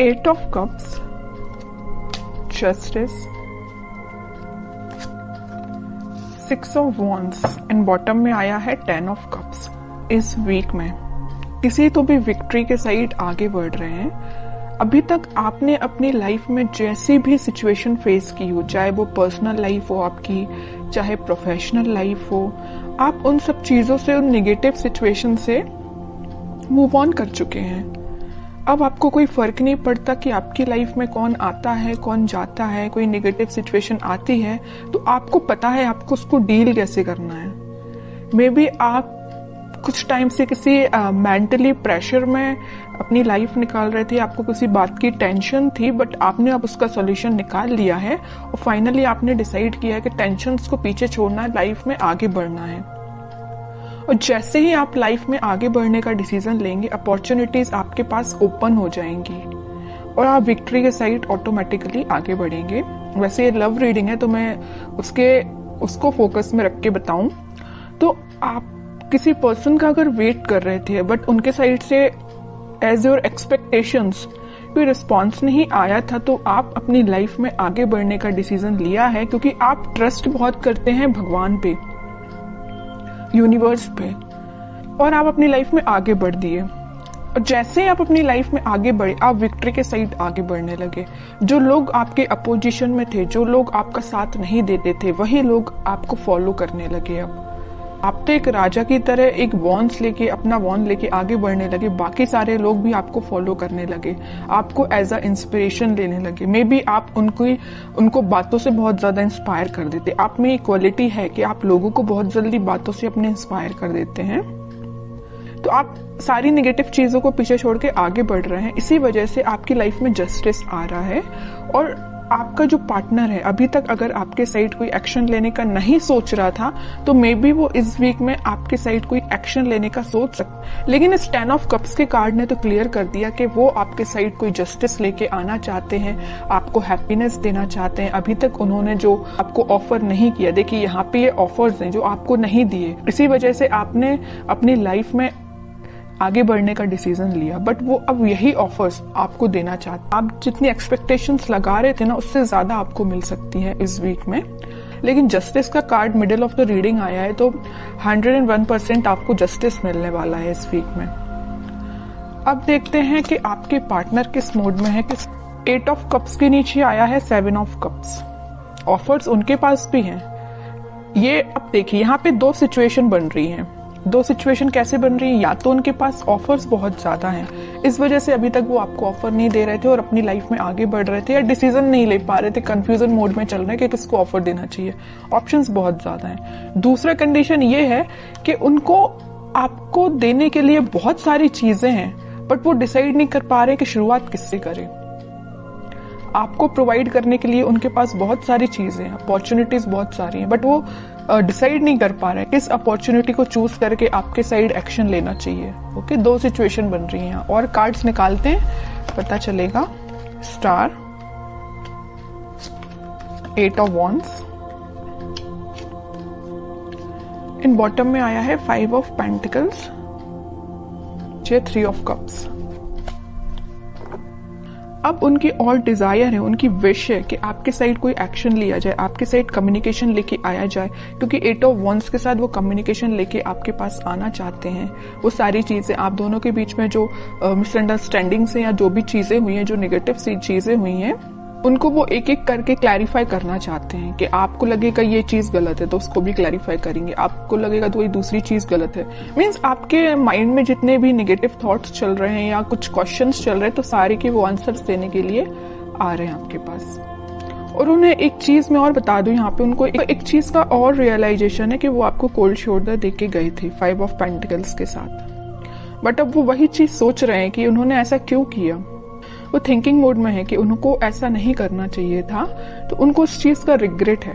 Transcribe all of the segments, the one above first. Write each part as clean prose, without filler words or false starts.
8 of Cups, Justice, 6 of Wands and bottom में आया है 10 of Cups। इस वीक में किसी तो भी विक्ट्री के साइड आगे बढ़ रहे हैं। अभी तक आपने अपनी लाइफ में जैसी भी सिचुएशन फेस की हो, चाहे वो पर्सनल लाइफ हो आपकी, चाहे प्रोफेशनल लाइफ हो, आप उन सब चीजों से, उन नेगेटिव सिचुएशन से मूव ऑन कर चुके हैं। अब आपको कोई फर्क नहीं पड़ता कि आपकी लाइफ में कौन आता है, कौन जाता है। कोई नेगेटिव सिचुएशन आती है तो आपको पता है आपको उसको डील कैसे करना है। मे बी आप कुछ टाइम से किसी मेंटली प्रेशर में अपनी लाइफ निकाल रहे थे, आपको किसी बात की टेंशन थी, बट आपने अब उसका सॉल्यूशन निकाल लिया है और फाइनली आपने डिसाइड किया है कि टेंशन्स को पीछे छोड़ना है, लाइफ में आगे बढ़ना है। और जैसे ही आप लाइफ में आगे बढ़ने का डिसीजन लेंगे, अपॉर्चुनिटीज आपके पास ओपन हो जाएंगी और आप विक्ट्री के साइड ऑटोमेटिकली आगे बढ़ेंगे। वैसे ये लव रीडिंग है तो मैं उसको फोकस में रख के बताऊं तो आप किसी पर्सन का अगर वेट कर रहे थे बट उनके साइड से एज योर एक्सपेक्टेशंस कोई रिस्पॉन्स नहीं आया था, तो आप अपनी लाइफ में आगे बढ़ने का डिसीजन लिया है क्योंकि आप ट्रस्ट बहुत करते हैं भगवान पे, यूनिवर्स पे, और आप अपनी लाइफ में आगे बढ़ दिए। और जैसे ही आप अपनी लाइफ में आगे बढ़े, आप विक्ट्री के साइड आगे बढ़ने लगे। जो लोग आपके अपोजिशन में थे, जो लोग आपका साथ नहीं देते थे, वही लोग आपको फॉलो करने लगे। अब आप तो एक राजा की तरह एक वॉन्स लेके, अपना वॉन्ड लेके आगे बढ़ने लगे। बाकी सारे लोग भी आपको फॉलो करने लगे, आपको एज अ इंस्पिरेशन लेने लगे। मे बी आप उनको बातों से बहुत ज्यादा इंस्पायर कर देते। आप में एक क्वालिटी है कि आप लोगों को बहुत जल्दी बातों से अपने इंस्पायर कर देते हैं। तो आप सारी नेगेटिव चीजों को पीछे छोड़ के आगे बढ़ रहे हैं। इसी वजह से आपकी लाइफ में जस्टिस आ रहा है। और आपका जो पार्टनर है, अभी तक अगर आपके साइड कोई एक्शन लेने का नहीं सोच रहा था तो मे बी वो इस वीक में आपके साइड कोई एक्शन लेने का सोच सकता। लेकिन इस 10 ऑफ कप्स के कार्ड ने तो क्लियर कर दिया कि वो आपके साइड कोई जस्टिस लेके आना चाहते हैं, आपको हैप्पीनेस देना चाहते हैं। अभी तक उन्होंने जो आपको ऑफर नहीं किया, देखिए यहाँ पे ये ऑफर्स हैं जो आपको नहीं दिए, इसी वजह से आपने अपनी लाइफ में आगे बढ़ने का डिसीजन लिया। बट वो अब यही ऑफर्स आपको देना चाहते। आप जितनी एक्सपेक्टेशंस लगा रहे थे ना, उससे ज्यादा आपको मिल सकती है इस वीक में। लेकिन जस्टिस का card middle of the reading आया है तो 101% आपको जस्टिस मिलने वाला है इस वीक में। अब देखते हैं कि आपके पार्टनर किस मोड में है। 8 ऑफ कप्स के नीचे आया है 7 ऑफ कप्स। ऑफर्स उनके पास भी हैं। ये अब देखिए यहाँ पे दो सिचुएशन बन रही हैं। दो सिचुएशन कैसे बन रही है? या तो उनके पास ऑफर्स बहुत ज्यादा हैं, इस वजह से अभी तक वो आपको ऑफर नहीं दे रहे थे और अपनी लाइफ में आगे बढ़ रहे थे, या डिसीजन नहीं ले पा रहे थे, कंफ्यूजन मोड में चल रहे हैं कि किसको ऑफर देना चाहिए। ऑप्शंस बहुत ज्यादा हैं। दूसरा कंडीशन ये है कि उनको आपको देने के लिए बहुत सारी चीजें हैं बट वो डिसाइड नहीं कर पा रहे कि शुरुआत किससे करें। आपको प्रोवाइड करने के लिए उनके पास बहुत सारी चीजें हैं, अपॉर्चुनिटीज बहुत सारी हैं, बट वो डिसाइड नहीं कर पा रहे किस अपॉर्चुनिटी को चूज करके आपके साइड एक्शन लेना चाहिए। ओके, दो सिचुएशन बन रही हैं और कार्ड्स निकालते हैं, पता चलेगा। Star, 8 of wands, in bottom में आया है 5 ऑफ पेंटिकल्स, 3 ऑफ कप्स। अब उनकी और डिजायर है, उनकी विश है कि आपके साइड कोई एक्शन लिया जाए, आपके साइड कम्युनिकेशन लेके आया जाए, क्योंकि 8 ऑफ वॉन्ड्स के साथ वो कम्युनिकेशन लेके आपके पास आना चाहते हैं। वो सारी चीजें, आप दोनों के बीच में जो मिसअंडरस्टैंडिंग्स हैं या जो भी चीजें हुई हैं, जो नेगेटिव सी चीजें हुई हैं, उनको वो एक एक करके क्लैरिफाई करना चाहते हैं। कि आपको लगेगा ये चीज गलत है तो उसको भी क्लैरिफाई करेंगे, आपको लगेगा तो कोई दूसरी चीज गलत है। मीन्स आपके माइंड में जितने भी नेगेटिव थॉट्स चल रहे हैं या कुछ क्वेश्चंस चल रहे हैं, तो सारे के वो आंसर्स देने के लिए आ रहे हैं आपके पास। और उन्हें एक चीज मैं और बता दूं, यहाँ पे उनको एक चीज का और रियलाइजेशन है कि वो आपको कोल्ड शोल्डर दे के गए थे 5 ऑफ पेंटिकल्स के साथ। बट अब वो वही चीज सोच रहे हैं कि उन्होंने ऐसा क्यों किया। वो थिंकिंग मोड में है कि उनको ऐसा नहीं करना चाहिए था, तो उनको उस चीज का रिग्रेट है।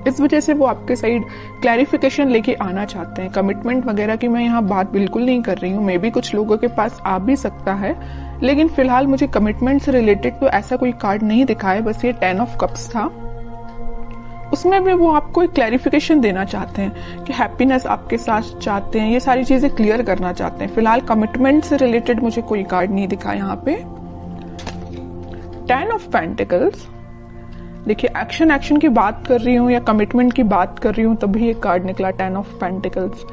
इस वजह से वो आपके साइड क्लैरिफिकेशन लेके आना चाहते हैं। कमिटमेंट वगैरह की मैं यहाँ बात बिल्कुल नहीं कर रही हूँ, मे बी कुछ लोगों के पास आ भी सकता है, लेकिन फिलहाल मुझे कमिटमेंट से रिलेटेड तो ऐसा कोई कार्ड नहीं दिखा है। बस ये 10 ऑफ कप्स था, उसमें भी वो आपको एक क्लैरिफिकेशन देना चाहते हैं कि हैप्पीनेस आपके साथ चाहते हैं, ये सारी चीजें क्लियर करना चाहते हैं। फिलहाल कमिटमेंट से रिलेटेड मुझे कोई कार्ड नहीं दिखा यहाँ पे। 10 ऑफ पेंटिकल्स, देखिए एक्शन की बात कर रही हूँ या कमिटमेंट की बात कर रही हूँ तभी ये कार्ड निकला 10 ऑफ पेंटिकल्स।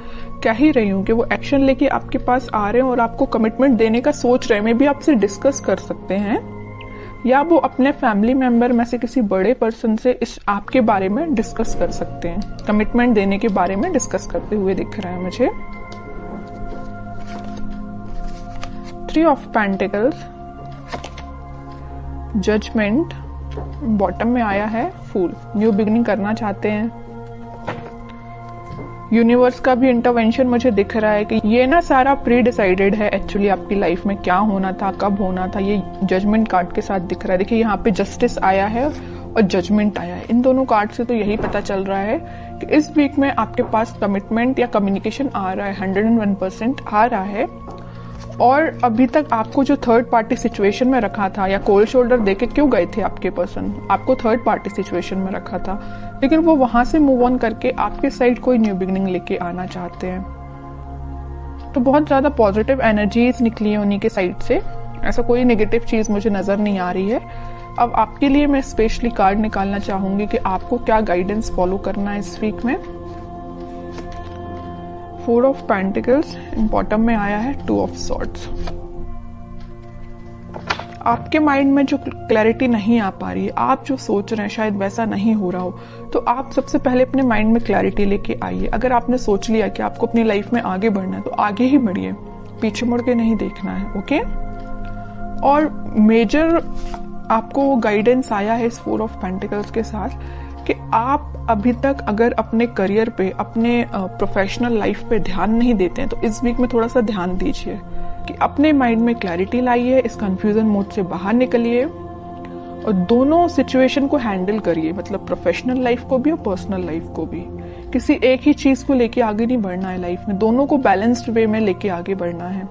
कह ही रही हूँ कि वो एक्शन लेके आपके पास आ रहे हैं और आपको कमिटमेंट देने का सोच रहे हैं। मे भी आपसे डिस्कस कर सकते हैं या वो अपने फैमिली मेंबर में से किसी बड़े पर्सन से इस आपके बारे में डिस्कस कर सकते हैं, कमिटमेंट देने के बारे में डिस्कस करते हुए दिख रहा है मुझे। 3 ऑफ पेंटिकल्स, जजमेंट, बॉटम में आया है फूल, न्यू बिगनिंग करना चाहते हैं। यूनिवर्स का भी इंटरवेंशन मुझे दिख रहा है कि ये ना सारा प्री डिसाइडेड है एक्चुअली आपकी लाइफ में क्या होना था, कब होना था, ये जजमेंट कार्ड के साथ दिख रहा है। देखिए यहाँ पे जस्टिस आया है और जजमेंट आया है। इन दोनों कार्ड से तो यही पता चल रहा है कि इस वीक में आपके पास कमिटमेंट या कम्युनिकेशन आ रहा है, 101% आ रहा है। और अभी तक आपको जो थर्ड पार्टी सिचुएशन में रखा था या कोल्ड शोल्डर देके क्यों गए थे आपके पर्सन, आपको थर्ड पार्टी सिचुएशन में रखा था, लेकिन वो वहां से मूव ऑन करके आपके साइड कोई न्यू बिगनिंग लेके आना चाहते हैं। तो बहुत ज्यादा पॉजिटिव एनर्जीज निकली है उन्हीं के साइड से, ऐसा कोई नेगेटिव चीज मुझे नजर नहीं आ रही है। अब आपके लिए मैं स्पेशली कार्ड निकालना चाहूंगी कि आपको क्या गाइडेंस फॉलो करना है इस वीक में। 4 ऑफ पेंटिकल्स, बॉटम में आया है 2 ऑफ सॉर्ड्स। आपके माइंड में जो क्लैरिटी नहीं आ पा रही है, आप जो सोच रहे हैं शायद वैसा नहीं हो रहा हो, तो आप सबसे पहले अपने माइंड में क्लैरिटी लेके आइए। अगर आपने सोच लिया कि आपको अपनी लाइफ में आगे बढ़ना है तो आगे ही बढ़िए, पीछे मुड़ के नहीं देखना है, ओके। और मेजर आपको गाइडेंस आया है इस 4 ऑफ पेंटिकल्स के साथ कि आप अभी तक अगर अपने करियर पे, अपने प्रोफेशनल लाइफ पे ध्यान नहीं देते हैं तो इस वीक में थोड़ा सा ध्यान दीजिए कि अपने माइंड में क्लैरिटी लाइए, इस कंफ्यूजन मोड से बाहर निकलिए और दोनों सिचुएशन को हैंडल करिए, मतलब प्रोफेशनल लाइफ को भी और पर्सनल लाइफ को भी। किसी एक ही चीज को लेके आगे नहीं बढ़ना है लाइफ में, दोनों को बैलेंस्ड वे में लेके आगे बढ़ना है।